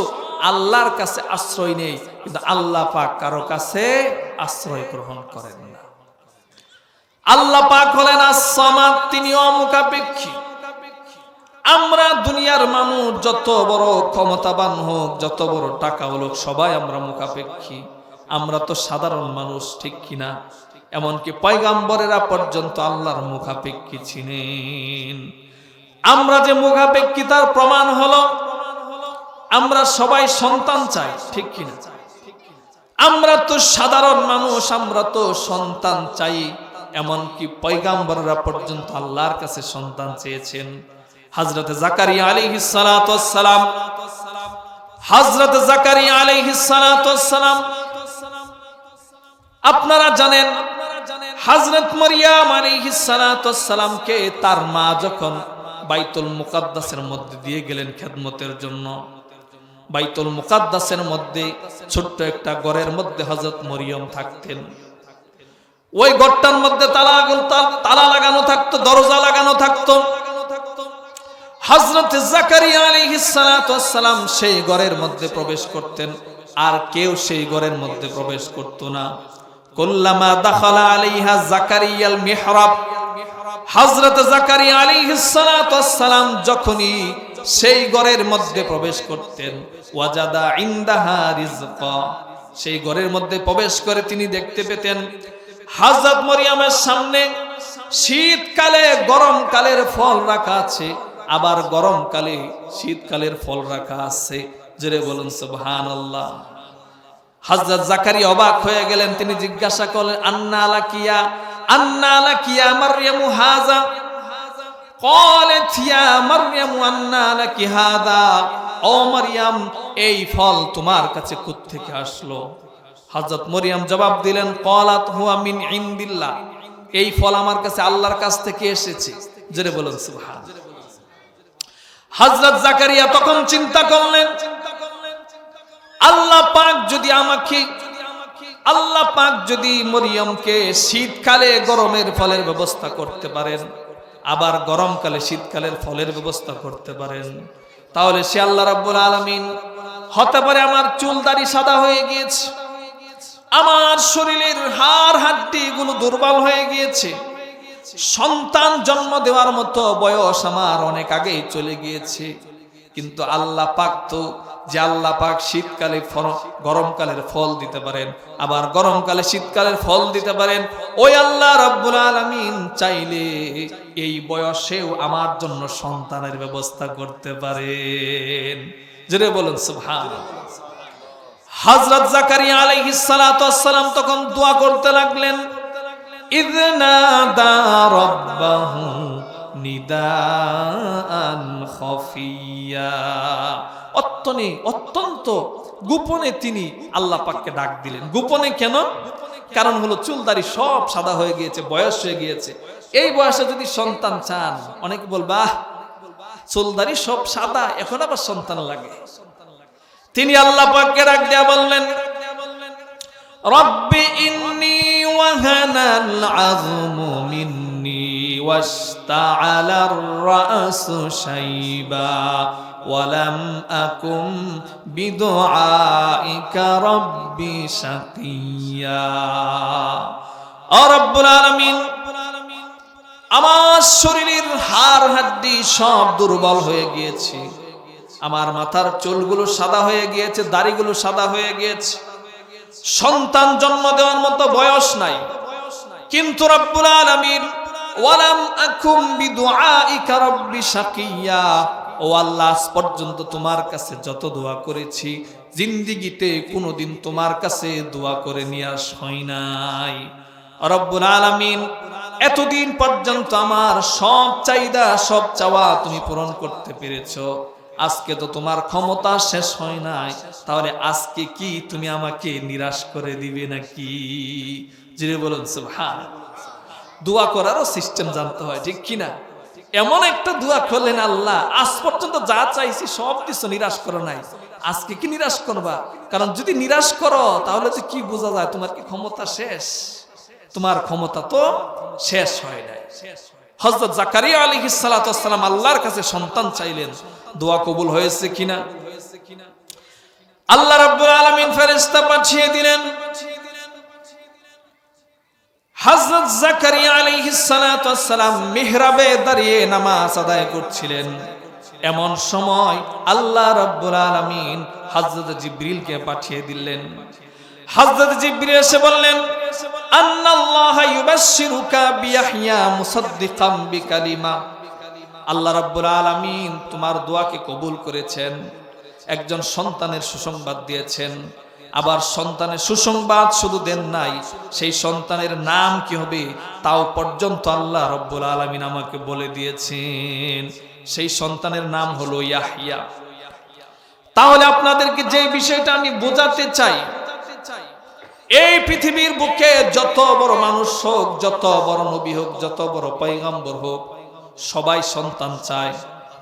আল্লাহর কাছে আশ্রয় নেই, কিন্তু আল্লাহ পাক কারো কাছে আশ্রয় গ্রহণ করেন না। আল্লাহ পাক হলেন আস-সামাদ, তিনি অমুখাপেক্ষী। আমরা দুনিয়ার মানুষ যত বড় ক্ষমতাবান হোক, যত বড় টাকা হোক, সবাই আমরা মুখাপেক্ষী। আমরা তো সাধারণ মানুষ, ঠিক কিনা? এমনকি পয়গাম্বরেরা পর্যন্ত আল্লাহর মুখাপেক্ষী ছিলেন। আমরা যে মুখাপেক্ষী তার প্রমাণ হলো আমরা সবাই সন্তান চাই, ঠিক কিনা? আমরা তো সাধারণ মানুষ, আমরা তো সন্তান চাই। এমনকি পয়গাম্বররা পর্যন্ত আল্লাহর কাছে সন্তান চেয়েছেন। হযরত জাকারিয়া আলাইহিস সালাতু ওয়াস সালাম, হযরত জাকারিয়া আলাইহিস সালাতু ওয়াস সালাম, আপনারা জানেন হযরত মারইয়াম আলাইহিস সালাতু ওয়াস সালামকে তার মা যখন বাইতুল মুকাদ্দাসের মধ্যে দিয়ে গেলেন খেদমতের জন্য, বাইতুল মুকাদ্দাসের মধ্যে ছোট্ট একটা ঘরের মধ্যে হযরত মারইয়াম থাকতেন। ওই ঘরটার মধ্যে তালা লাগানো থাকতো, দরজা লাগানো থাকতো। হযরত জাকারিয়া আলাইহিস সালাতু ওয়াস সালাম সেই ঘরের মধ্যে প্রবেশ করতেন, আর কেউ সেই ঘরের মধ্যে প্রবেশ করত না। কুল্লামা দাখালা আলাইহা জাকারিয়াল মিহরাব, হযরত জাকারিয়া আলাইহিস সালাতু ওয়াস সালাম যখনই সেই ঘরের মধ্যে প্রবেশ করতেন, ওয়াজাদা ইনদাহা রিজকা, সেই ঘরের মধ্যে প্রবেশ করে তিনি দেখতে পেতেন হযরত মারইয়ামের সামনে শীতকালে গরমকালের ফল রাখা আছে, আবার গরমকালে শীতকালের ফল রাখা আছে। জোরে বলুন সুবহানাল্লাহ। হযরত জাকারিয়া অবাক হয়ে গেলেন। তিনি জিজ্ঞাসা করলেন, আন্না লাকিয়া মারইয়ামু হাযা? ক্বালাত ইয়া মারইয়ামু আন্না লাকি হাযা? ও মারইয়াম, এই ফল তোমার কাছে কোথা থেকে আসলো? হযরত মরিয়ম জবাব দিলেন, ক্বালাত হুয়া মিন ইনদিল্লাহ, এই ফল আমার কাছে আল্লাহর কাছ থেকে এসেছে। জোরে বলুন সুবহানাল্লাহ। হযরত জাকারিয়া তখন চিন্তা করলেন, আল্লাহ পাক যদি মরিয়মকে শীতকালে গরমের ফলের ব্যবস্থা করতে পারেন, আবার গরমকালে শীতকালের ফলের ব্যবস্থা করতে পারেন, তাহলে সে আল্লাহ রাব্বুল আলামিন হতে পারে আমার চুল দাড়ি সাদা হয়ে গিয়েছে, আমার শরীরের হাড় হাড্ডি গুলো দুর্বল হয়ে গিয়েছে, সন্তান জন্ম দেওয়ার মতো বয়স আমার অনেক আগেই চলে গিয়েছে, কিন্তু আল্লাহ পাক তো যে আল্লাহ পাক শীতকালে গরমকালের ফল দিতে পারেন, আবার গরমকালে শীতকালের ফল দিতে পারেন, ওই আল্লাহ রাব্বুল আলামিন চাইলে এই বয়সেও আমার জন্য সন্তানের ব্যবস্থা করতে পারেন। জোরে বলুন সুবহানাল্লাহ। হযরত জাকারিয়া আলাইহিস সালাতু ওয়াস সালাম তখন দোয়া করতে লাগলেন, ইযনাদা রাব্বাহু নিদাআন খাফিয়া, অত্যন্ত গোপনে তিনি আল্লাহ পাককে ডাক দিলেন। গোপনে কেন? কারণ হলো চুলদারি সব সাদা হয়ে গিয়েছে, বয়স হয়ে গিয়েছে। এই বয়সে যদি সন্তান চান, অনেকে বলবা চুলদারি সব সাদা, এখন আবার সন্তান লাগে। তিনি আল্লাহ পাককে ডাক দিয়া বললেন, রব্বি ইন্নী ওয়াহানাল আযমু মিন্নী ওয়াশতাআলার রাসু শাইবা ওয়ালাম আকুম বিদুআইকা রব্বি শাকিয়া। ও রব্বুল আলামিন, আমার শরীরের হাড় হাড্ডি সব দুর্বল হয়ে গিয়েছে, আমার মাথার চুলগুলো সাদা হয়ে গিয়েছে, দাড়িগুলো সাদা হয়ে গিয়েছে, সন্তান জন্ম দেওয়ার মতো বয়স নাই, কিন্তু রব্বুল আলামিন ওয়ালাম আকুম বিদুআইকা রব্বি শাকিয়া, ও আল্লাহ, আজ পর্যন্ত তোমার কাছে যত দোয়া করেছি, জিন্দেগিতে কোনোদিন তোমার কাছে দোয়া করে নিয়াস হয় নাই। রব্বুল আলামিন, এতদিন পর্যন্ত আমার সব চাহিদা সব চাওয়া তুমি পূরণ করতে পেরেছো, আজকে তো তোমার ক্ষমতা শেষ হয় নাই, তাহলে আজকে কি তুমি আমাকে নিরাশ করে দিবে নাকি? যিনি বলুন সুবহানাল্লাহ। দোয়া করারও সিস্টেম জানতে হয়, ঠিক কিনা? এমন একটা দোয়া করলেন, আল্লাহ আজ পর্যন্ত যা চাইছি সব কিছু, নিরাশ করো নাই, আজকে কি নিরাশ করবা? কারণ যদি নিরাশ করো তাহলে তো কি বোঝা যায় তোমার কি ক্ষমতা শেষ? তোমার ক্ষমতা তো শেষ হয় নাই। হযরত জাকারিয়া আলাইহিস সালাতু ওয়াস সালাম আল্লাহর কাছে সন্তান চাইলেন, দোয়া কবুল হয়েছে কিনা? আল্লাহ রাব্বুল আলামিন ফেরেশতা পাঠিয়ে দিলেন। হযরত জাকারিয়া আলাইহিস সালাতু ওয়াস সালাম মিহরাবে দাঁড়িয়ে নামাজ আদায় করছিলেন। এমন সময় আল্লাহ রাব্বুল আলামিন হযরত জিবরিলকে পাঠিয়ে দিলেন। হযরত জিবরিল এসে বললেন, আন্নাল্লাহা ইউবাশশিরুকা বিয়াহইয়া মুসাদ্দিকাম বিকালিমা, আল্লাহ রাব্বুল আলামিন তোমার দোয়াকে কবুল করেছেন, একজন সন্তানের সুসংবাদ দিয়েছেন। আবার সন্তানের সুসংবাদ শুধু দেন নাই, সেই সন্তানের নাম কি হবে তাও পর্যন্ত আল্লাহ রাব্বুল আলামিন আমাকে বলে দিয়েছেন। সেই সন্তানের নাম হলো ইয়াহইয়া। তাহলে আপনাদেরকে যে বিষয়টা আমি বোঝাতে চাই, এই পৃথিবীর বুকে যত বড় মানুষ হোক, যত বড় নবী হোক, যত বড় পয়গম্বর হোক, সবাই সন্তান চায়,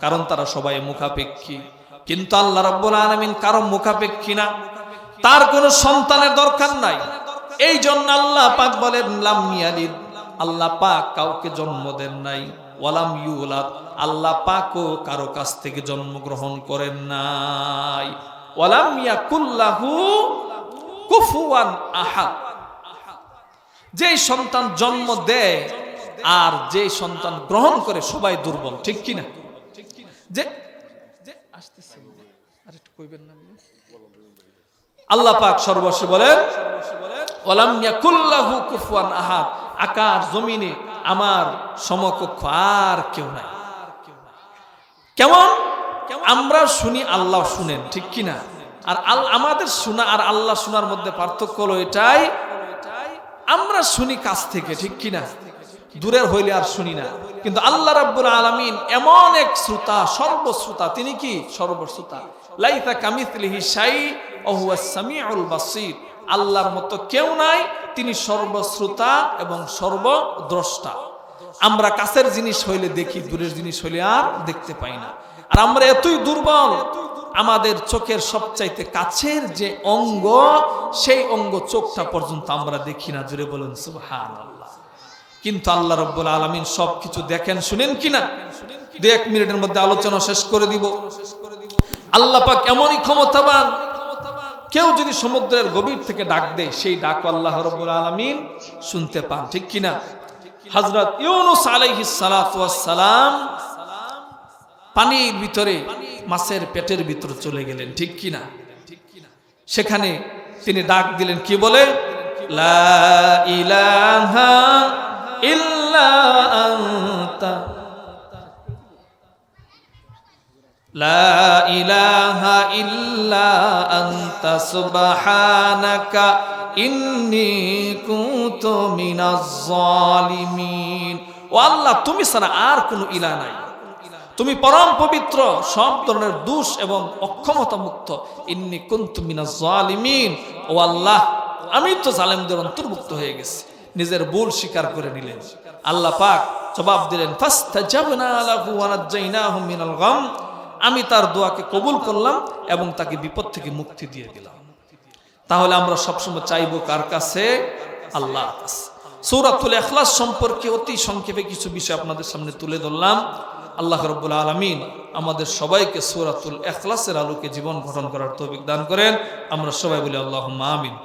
কারণ তারা সবাই মুখাপেক্ষী। কিন্তু আল্লাহ রাব্বুল আলামিন কারো মুখাপেক্ষী না, তার কোনো সন্তানের দরকার নাই। এই জন্য আল্লাহ পাক বলেন, লাম ইয়ালিদ, আল্লাহ পাক কাউকে জন্ম দেন নাই, ওয়ালাম ইউলাদ, আল্লাহ পাকও কারো কাছ থেকে জন্মগ্রহণ করেন নাই, ওয়ালাম ইয়াকুল্লাহু কুফুয়ান আহাদ। যে সন্তান জন্ম দেয় আর যে সন্তান গ্রহণ করে সবাই দুর্বল, ঠিক কিনা? যে আসতেছে আরেকটু কইবেন না, আল্লাহ পাক সর্বস্ব বলেন, ওয়ালাম ইয়াকুল্লাহু কুফুয়ান আহাদ, আকাশ জমিনে আমার সমকক্ষ আর কেউ নাই। কেমন আমরা শুনি, আল্লাহ শুনেন, ঠিক কিনা? আর আমাদের শোনা আর আল্লাহ শোনার মধ্যে পার্থক্য হলো এটাই, আমরা শুনি কাছ থেকে, ঠিক কিনা, দূরের হইলে আর শুনি না। কিন্তু আল্লাহ রাব্বুল আলামিন এমন এক শ্রোতা, সর্বশ্রোতা, তিনি কি সর্বশ্রোতা। লাইসা কামিসলিহি শাই ওয়া হুয়াস সামিউল বাসীর, আল্লাহর মতো কেউ নাই, তিনি সর্বশ্রোতা এবং সর্বদ্রষ্টা। আমরা কাছের জিনিস হইলে দেখি, দূরের জিনিস হইলে আর দেখতে পাই না। আর আমরা এতই দুর্বল, আমাদের চোখের সবচাইতে কাছের যে অঙ্গ, সেই অঙ্গ চোখটা পর্যন্ত আমরা দেখি না। জুড়ে বলেন সুবহানাল্লাহ। কিন্তু আল্লাহ রাব্বুল আলামিন সবকিছু দেখেন, শুনেন কিনা, 2-1 মিনিটের মধ্যে আলোচনা শেষ করে দিব। আল্লাহ পাক এমনই ক্ষমতাবান, কেউ যদি সমুদ্রের গভীর থেকে ডাক দেয়, সেই ডাক আল্লাহ রাব্বুল আলামিন শুনতে পান, ঠিক কিনা। হযরত ইউনূস আলাইহিস সালাতু ওয়াস সালাম পানির ভিতরে, মাছের পেটের ভিতরে চলে গেলেন, ঠিক কিনা। সেখানে তিনি ডাক দিলেন, কি বলে, লা ইলাহা ইল্লা আনতা, লা ইলাহা ইল্লা আনতা সুবহানাকা ইন্নী কুনতু মিনাজ জালিমিন। ও আল্লাহ, তুমি ছাড়া আর কোনো ইলাহ নাই, তুমি পরম পবিত্র, সব ধরনের দোষ এবং অক্ষমতা মুক্ত। ইন্নী কুনতু মিনাজ জালিমিন, ও আল্লাহ, আমি তো জালেমদের অন্তর্ভুক্ত হয়ে গেছি। নিজের ভুল স্বীকার করে নিলেন। আল্লাহ পাক জবাব দিলেন, ফাস্তাজাবনা লাহু ওয়া নাজ্জাইনাহু মিনাল গাম, আমি তার দোয়াকে কবুল করলাম এবং তাকে বিপদ থেকে মুক্তি দিয়ে দিলাম। তাহলে আমরা সবসময় চাইবো কার কাছে? আল্লাহর কাছে। সূরাতুল ইখলাস সম্পর্কে অতি সংক্ষেপে কিছু বিষয় আপনাদের সামনে তুলে ধরলাম। আল্লাহ রাব্বুল আলামিন আমাদের সবাইকে সূরাতুল ইখলাসের আলোকে জীবন গঠন করার তৌফিক দান করেন। আমরা সবাই বলি আল্লাহুম্মা আমিন।